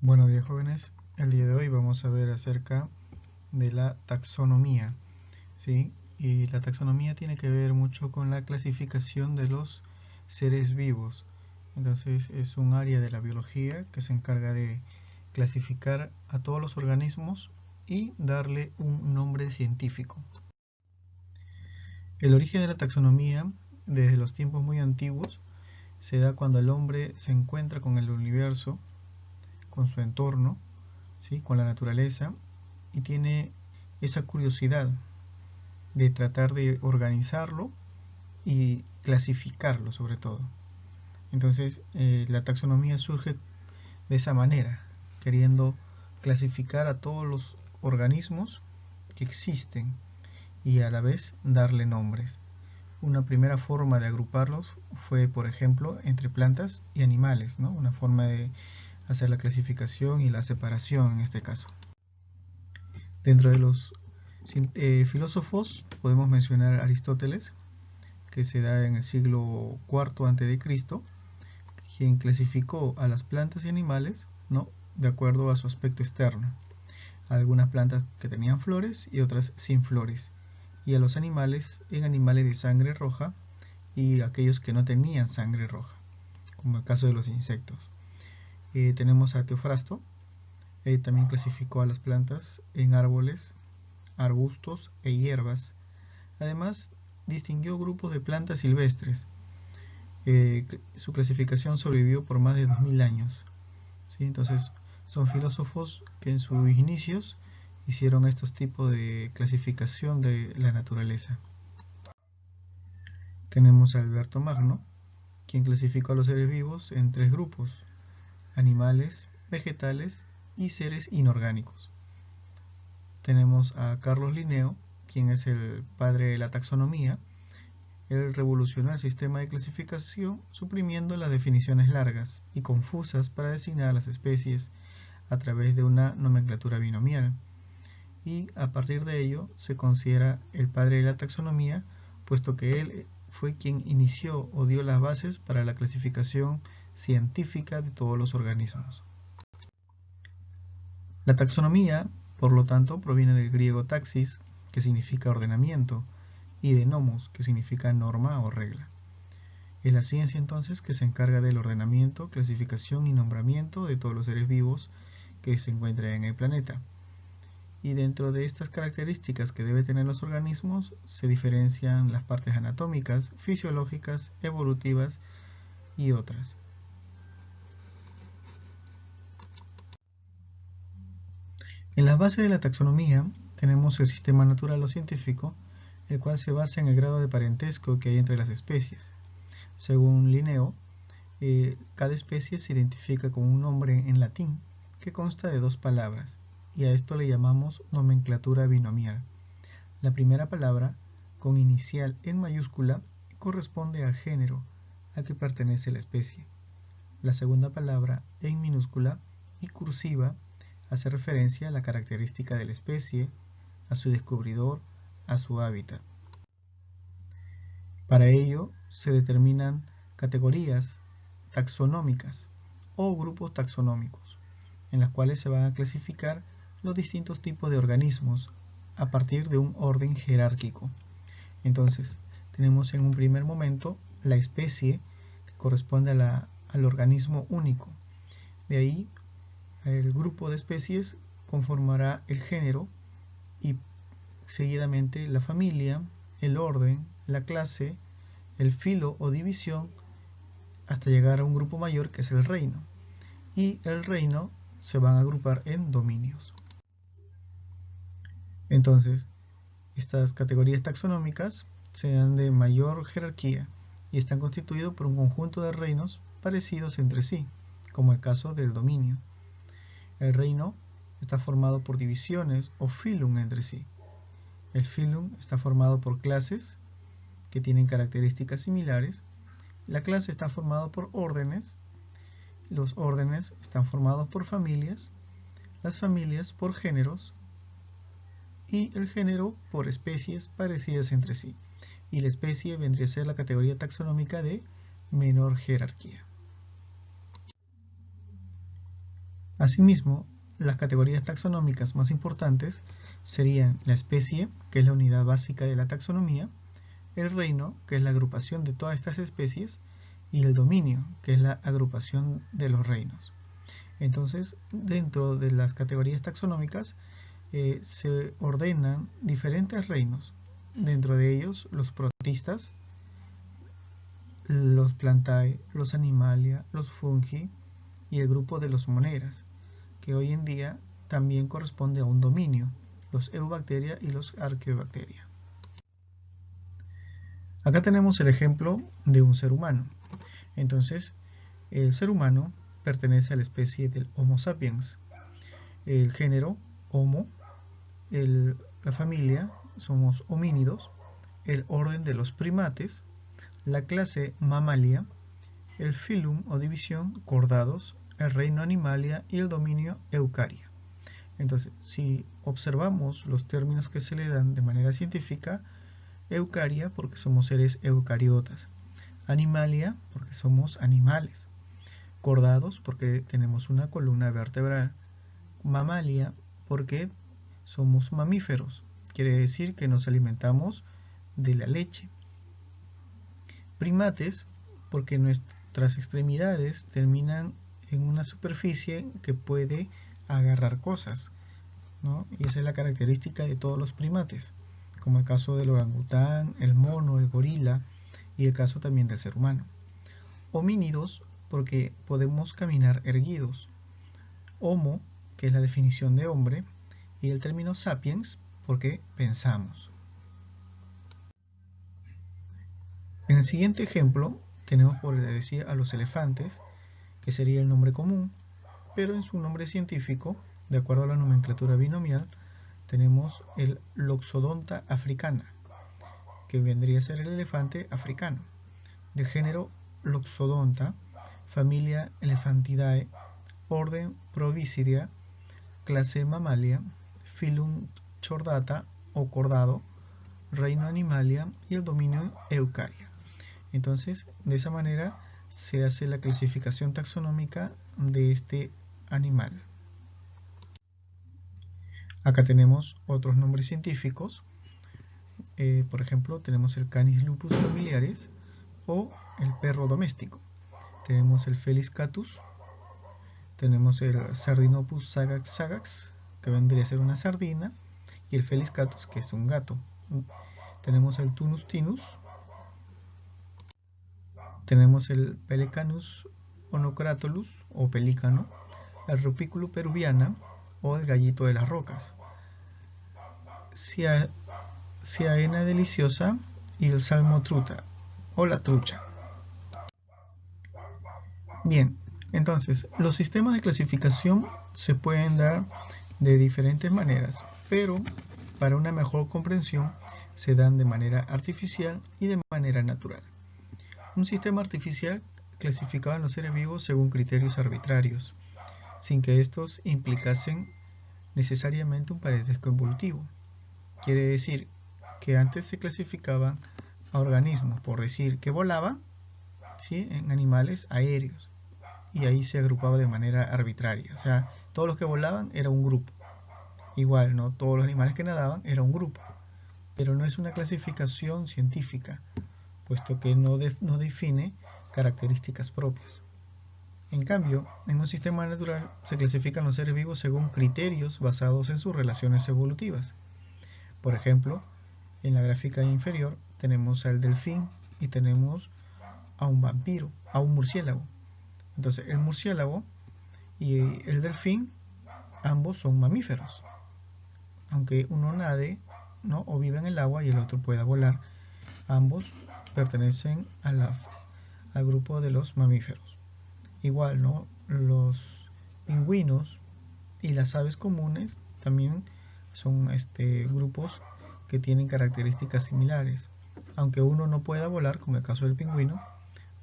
Buenos días, jóvenes. El día de hoy vamos a ver acerca de la taxonomía, ¿sí? Y la taxonomía tiene que ver mucho con la clasificación de los seres vivos. Entonces es un área de la biología que se encarga de clasificar a todos los organismos y darle un nombre científico. El origen de la taxonomía, desde los tiempos muy antiguos, se da cuando el hombre se encuentra con el universo, con su entorno, ¿sí? Con la naturaleza, y tiene esa curiosidad de tratar de organizarlo y clasificarlo sobre todo. Entonces la taxonomía surge de esa manera, queriendo clasificar a todos los organismos que existen y a la vez darle nombres. Una primera forma de agruparlos fue, por ejemplo, entre plantas y animales, ¿no? Una forma de hacer la clasificación y la separación en este caso. Dentro de los filósofos podemos mencionar a Aristóteles, que se da en el siglo IV a.C., quien clasificó a las plantas y animales, ¿no?, de acuerdo a su aspecto externo. Algunas plantas que tenían flores y otras sin flores, y a los animales en animales de sangre roja y aquellos que no tenían sangre roja, como el caso de los insectos. Tenemos a Teofrasto, también clasificó a las plantas en árboles, arbustos e hierbas. Además, distinguió grupos de plantas silvestres. Su clasificación sobrevivió por más de 2000 años. ¿Sí? Entonces, son filósofos que en sus inicios hicieron estos tipos de clasificación de la naturaleza. Tenemos a Alberto Magno, quien clasificó a los seres vivos en 3 grupos: animales, vegetales y seres inorgánicos. Tenemos a Carlos Linneo, quien es el padre de la taxonomía. Él revolucionó el sistema de clasificación, suprimiendo las definiciones largas y confusas para designar las especies a través de una nomenclatura binomial. Y a partir de ello se considera el padre de la taxonomía, puesto que él fue quien inició o dio las bases para la clasificación científica de todos los organismos. La taxonomía, por lo tanto, proviene del griego taxis, que significa ordenamiento, y de nomos, que significa norma o regla. Es la ciencia entonces que se encarga del ordenamiento, clasificación y nombramiento de todos los seres vivos que se encuentran en el planeta. Y dentro de estas características que deben tener los organismos se diferencian las partes anatómicas, fisiológicas, evolutivas y otras. En las bases de la taxonomía tenemos el sistema natural o científico, el cual se basa en el grado de parentesco que hay entre las especies. Según Linneo, cada especie se identifica con un nombre en latín que consta de 2 palabras, y a esto le llamamos nomenclatura binomial. La primera palabra, con inicial en mayúscula, corresponde al género a que pertenece la especie. La segunda palabra, en minúscula y cursiva, hace referencia a la característica de la especie, a su descubridor, a su hábitat. Para ello se determinan categorías taxonómicas o grupos taxonómicos, en las cuales se van a clasificar los distintos tipos de organismos a partir de un orden jerárquico. Entonces, tenemos en un primer momento la especie, que corresponde al organismo único. De ahí, el grupo de especies conformará el género y seguidamente la familia, el orden, la clase, el filo o división, hasta llegar a un grupo mayor que es el reino. Y el reino se van a agrupar en dominios. Entonces, estas categorías taxonómicas se dan de mayor jerarquía y están constituidos por un conjunto de reinos parecidos entre sí, como el caso del dominio. El reino está formado por divisiones o filum entre sí. El filum está formado por clases que tienen características similares. La clase está formada por órdenes. Los órdenes están formados por familias. Las familias por géneros. Y el género por especies parecidas entre sí. Y la especie vendría a ser la categoría taxonómica de menor jerarquía. Asimismo, las categorías taxonómicas más importantes serían la especie, que es la unidad básica de la taxonomía, el reino, que es la agrupación de todas estas especies, y el dominio, que es la agrupación de los reinos. Entonces, dentro de las categorías taxonómicas se ordenan diferentes reinos. Dentro de ellos, los protistas, los plantae, los animalia, los fungi y el grupo de los moneras, que hoy en día también corresponde a un dominio, los eubacteria y los arqueobacteria. Acá tenemos el ejemplo de un ser humano. Entonces, el ser humano pertenece a la especie del Homo sapiens. El género Homo, la familia somos homínidos, el orden de los primates, la clase Mammalia, el filum o división Chordados, el reino Animalia y el dominio Eucaria. Entonces, si observamos los términos que se le dan de manera científica, Eucaria porque somos seres eucariotas, Animalia porque somos animales, Chordados porque tenemos una columna vertebral, Mammalia porque somos mamíferos, quiere decir que nos alimentamos de la leche. Primates porque nuestras extremidades terminan en una superficie que puede agarrar cosas, ¿no? Y esa es la característica de todos los primates, como el caso del orangután, el mono, el gorila y el caso también del ser humano. Homínidos porque podemos caminar erguidos. Homo, que es la definición de hombre, y el término sapiens porque pensamos. En el siguiente ejemplo tenemos por decir a los elefantes, que sería el nombre común, pero en su nombre científico, de acuerdo a la nomenclatura binomial, tenemos el Loxodonta africana, que vendría a ser el elefante africano, de género Loxodonta, familia Elephantidae, orden Proboscidea, clase Mammalia, filum Chordata o Chordado, reino Animalia y el dominio Eucaria. Entonces, de esa manera se hace la clasificación taxonómica de este animal. Acá tenemos otros nombres científicos. Por ejemplo, tenemos el Canis lupus familiaris o el perro doméstico. Tenemos el Felis catus, tenemos el Sardinopus sagax sagax, que vendría a ser una sardina, y el Felis catus, que es un gato. Tenemos el Tunus tinus, tenemos el Pelecanus onocratolus o pelícano, el Rupiculus peruviana o el gallito de las rocas, Ciaena deliciosa y el Salmotruta o la trucha. Bien, entonces los sistemas de clasificación se pueden dar de diferentes maneras, pero para una mejor comprensión se dan de manera artificial y de manera natural. Un sistema artificial clasificaba a los seres vivos según criterios arbitrarios, sin que estos implicasen necesariamente un parentesco evolutivo. Quiere decir que antes se clasificaban a organismos, por decir que volaban, ¿sí?, en animales aéreos, y ahí se agrupaba de manera arbitraria. O sea, todos los que volaban era un grupo. Igual, no todos los animales que nadaban era un grupo. Pero no es una clasificación científica, puesto que no define características propias. En cambio, en un sistema natural se clasifican los seres vivos según criterios basados en sus relaciones evolutivas. Por ejemplo, en la gráfica inferior tenemos al delfín y tenemos a un vampiro, a un murciélago. Entonces, el murciélago y el delfín, ambos son mamíferos. Aunque uno nade, ¿no?, o vive en el agua y el otro pueda volar, ambos pertenecen al grupo de los mamíferos. Igual, ¿no?, los pingüinos y las aves comunes también son grupos que tienen características similares, aunque uno no pueda volar, como el caso del pingüino,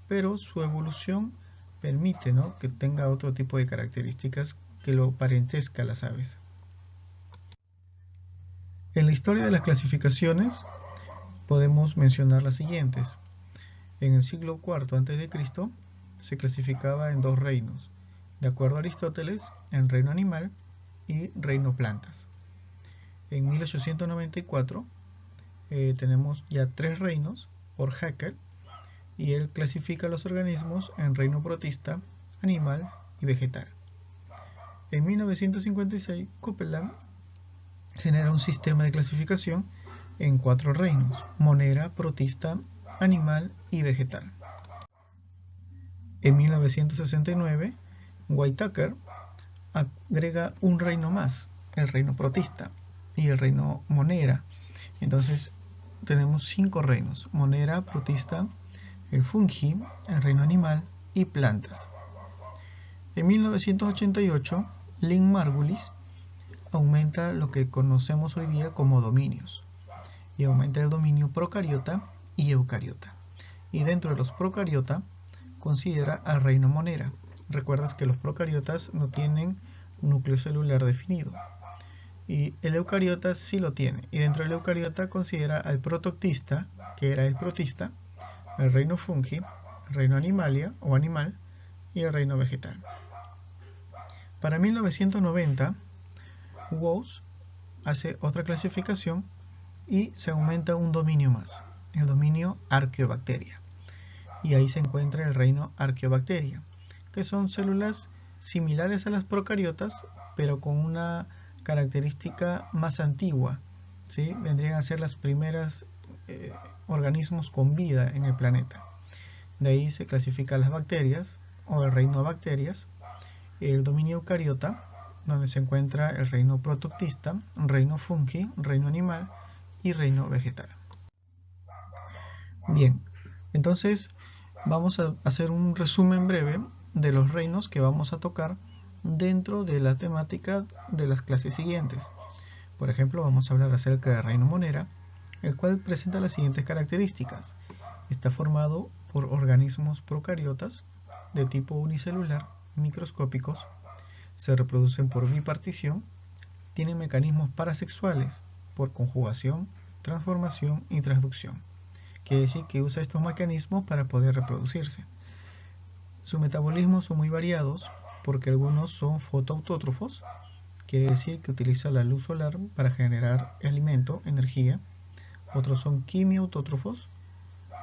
pero su evolución permite, ¿no?, que tenga otro tipo de características que lo parentesca a las aves. En la historia de las clasificaciones podemos mencionar las siguientes. En el siglo IV a.C. se clasificaba en dos reinos, de acuerdo a Aristóteles, en reino animal y reino plantas. En 1894 tenemos ya 3 reinos por Haeckel, y él clasifica los organismos en reino protista, animal y vegetal. En 1956, Copeland genera un sistema de clasificación en 4 reinos: monera, protista, animal y vegetal. En 1969, Whitaker agrega un reino más, el reino protista y el reino monera. Entonces tenemos 5 reinos: monera, protista, el fungi, el reino animal y plantas. En 1988, Lynn Margulis aumenta lo que conocemos hoy día como dominios, y aumenta el dominio procariota y eucariota. Y dentro de los procariota considera al reino monera. Recuerdas que los procariotas no tienen núcleo celular definido, y el eucariota sí lo tiene, y dentro del eucariota considera al protoctista, que era el protista, el reino fungi, el reino animalia o animal y el reino vegetal. Para 1990, Woese hace otra clasificación y se aumenta un dominio más, el dominio Archaeobacteria. Y ahí se encuentra el reino Archaeobacteria, que son células similares a las procariotas, pero con una característica más antigua, ¿sí? Vendrían a ser las primeras organismos con vida en el planeta. De ahí se clasifican las bacterias o el reino de bacterias, el dominio eucariota, donde se encuentra el reino protoctista, reino fungi, reino animal y reino vegetal. Bien, entonces vamos a hacer un resumen breve de los reinos que vamos a tocar dentro de la temática de las clases siguientes. Por ejemplo, vamos a hablar acerca del reino monera, el cual presenta las siguientes características. Está formado por organismos procariotas de tipo unicelular, microscópicos, se reproducen por bipartición, tienen mecanismos parasexuales por conjugación, transformación y transducción. Quiere decir que usa estos mecanismos para poder reproducirse. Sus metabolismos son muy variados porque algunos son fotoautótrofos, quiere decir que utiliza la luz solar para generar alimento, energía. Otros son quimiautótrofos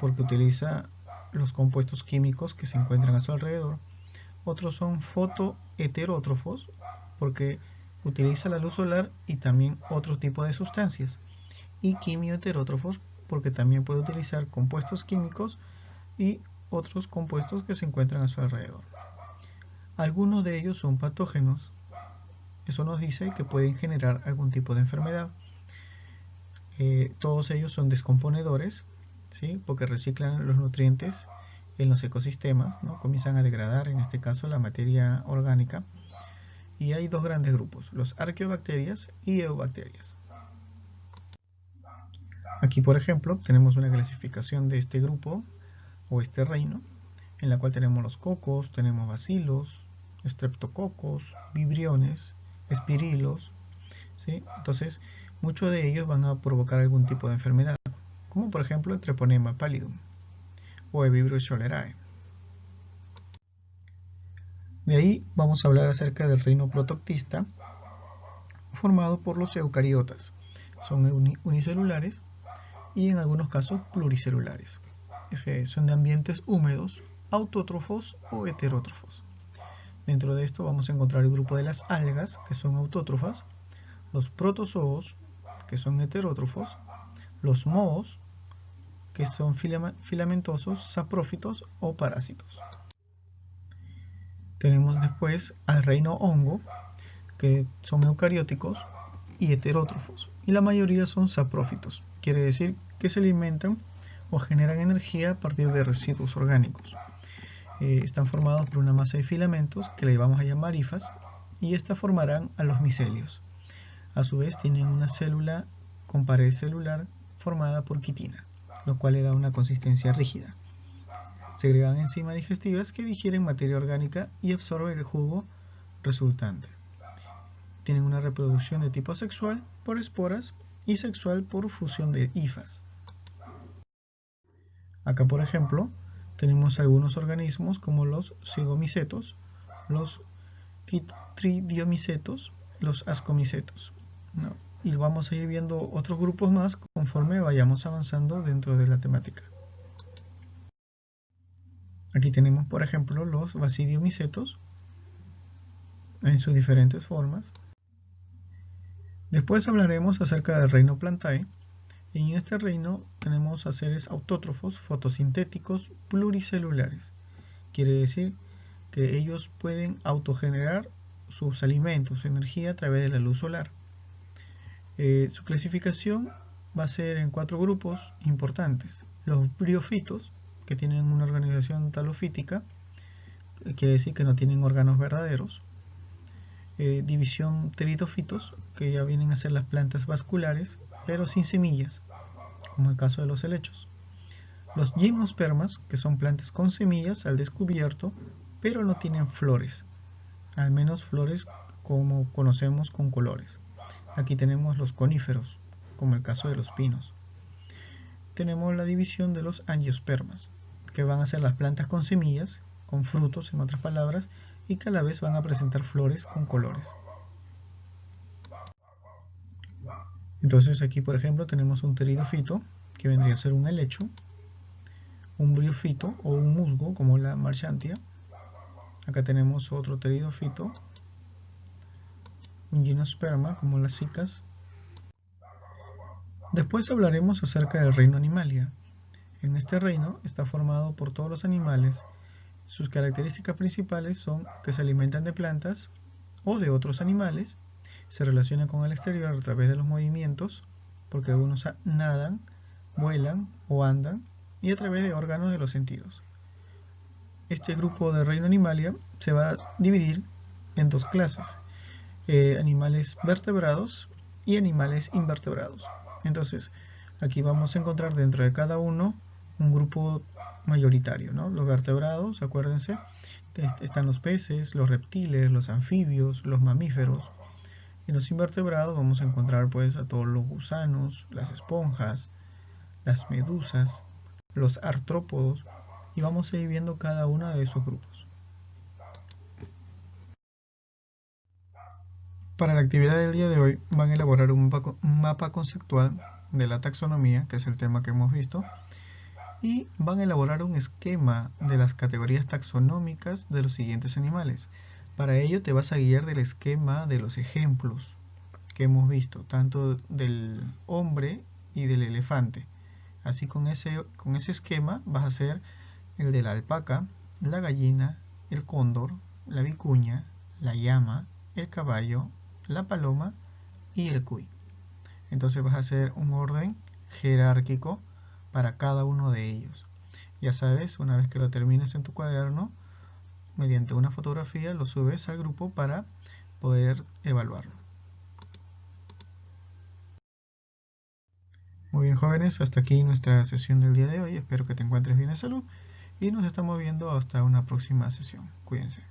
porque utiliza los compuestos químicos que se encuentran a su alrededor. Otros son fotoheterótrofos porque utiliza la luz solar y también otro tipo de sustancias. Y quimioheterótrofos porque también puede utilizar compuestos químicos y otros compuestos que se encuentran a su alrededor. Algunos de ellos son patógenos. Eso nos dice que pueden generar algún tipo de enfermedad. Todos ellos son descomponedores, ¿sí? Porque reciclan los nutrientes en los ecosistemas, ¿no? Comienzan a degradar, en este caso, la materia orgánica. Y hay 2 grandes grupos, los arqueobacterias y eubacterias. Aquí, por ejemplo, tenemos una clasificación de este grupo o este reino, en la cual tenemos los cocos, tenemos bacilos, streptococos, vibriones, espirilos, ¿sí? Entonces, muchos de ellos van a provocar algún tipo de enfermedad, como por ejemplo el Treponema pallidum o el Vibrio cholerae. De ahí vamos a hablar acerca del reino protoctista, formado por los eucariotas. Son unicelulares y en algunos casos pluricelulares. Son de ambientes húmedos, autótrofos o heterótrofos. Dentro de esto vamos a encontrar el grupo de las algas, que son autótrofas, los protozoos, que son heterótrofos, los mohos, que son filamentosos, saprófitos o parásitos. Tenemos después al reino hongo, que son eucarióticos y heterótrofos, y la mayoría son saprófitos, quiere decir que se alimentan o generan energía a partir de residuos orgánicos. Están formados por una masa de filamentos que le vamos a llamar hifas, y estas formarán a los micelios. A su vez tienen una célula con pared celular formada por quitina, lo cual le da una consistencia rígida. Segregan enzimas digestivas que digieren materia orgánica y absorben el jugo resultante. Tienen una reproducción de tipo sexual por esporas y sexual por fusión de hifas. Acá, por ejemplo, tenemos algunos organismos como los zigomicetos, los quitridiomicetos, los ascomicetos, ¿no? Y vamos a ir viendo otros grupos más conforme vayamos avanzando dentro de la temática. Aquí tenemos, por ejemplo, los basidiomicetos en sus diferentes formas. Después hablaremos acerca del reino Plantae. En este reino tenemos a seres autótrofos, fotosintéticos, pluricelulares. Quiere decir que ellos pueden autogenerar sus alimentos, su energía a través de la luz solar. Su clasificación va a ser en 4 grupos importantes. Los briofitos, que tienen una organización talofítica, quiere decir que no tienen órganos verdaderos. División pteridofitos, que ya vienen a ser las plantas vasculares, pero sin semillas, como el caso de los helechos. Los gimnospermas, que son plantas con semillas al descubierto, pero no tienen flores, al menos flores como conocemos con colores. Aquí tenemos los coníferos, como el caso de los pinos. Tenemos la división de los angiospermas, que van a ser las plantas con semillas, con frutos en otras palabras, y que a la vez van a presentar flores con colores. Entonces aquí, por ejemplo, tenemos un pteridofito, que vendría a ser un helecho, un briofito o un musgo, como la marchantia. Acá tenemos otro pteridofito, un gimnosperma, como las cicas. Después hablaremos acerca del reino Animalia. En este reino está formado por todos los animales. Sus características principales son que se alimentan de plantas o de otros animales, se relacionan con el exterior a través de los movimientos, porque algunos nadan, vuelan o andan, y a través de órganos de los sentidos. Este grupo de reino Animalia se va a dividir en 2 clases, animales vertebrados y animales invertebrados. Entonces, aquí vamos a encontrar dentro de cada uno un grupo mayoritario, ¿no? Los vertebrados, acuérdense, están los peces, los reptiles, los anfibios, los mamíferos. En los invertebrados vamos a encontrar pues a todos los gusanos, las esponjas, las medusas, los artrópodos, y vamos a ir viendo cada uno de esos grupos. Para la actividad del día de hoy van a elaborar un mapa conceptual de la taxonomía, que es el tema que hemos visto, y van a elaborar un esquema de las categorías taxonómicas de los siguientes animales. Para ello te vas a guiar del esquema de los ejemplos que hemos visto, tanto del hombre y del elefante. Así con ese esquema vas a hacer el de la alpaca, la gallina, el cóndor, la vicuña, la llama, el caballo, la paloma y el cuy. Entonces vas a hacer un orden jerárquico para cada uno de ellos. Ya sabes, una vez que lo termines en tu cuaderno, mediante una fotografía lo subes al grupo para poder evaluarlo. Muy bien, jóvenes, hasta aquí nuestra sesión del día de hoy. Espero que te encuentres bien de salud y nos estamos viendo hasta una próxima sesión. Cuídense.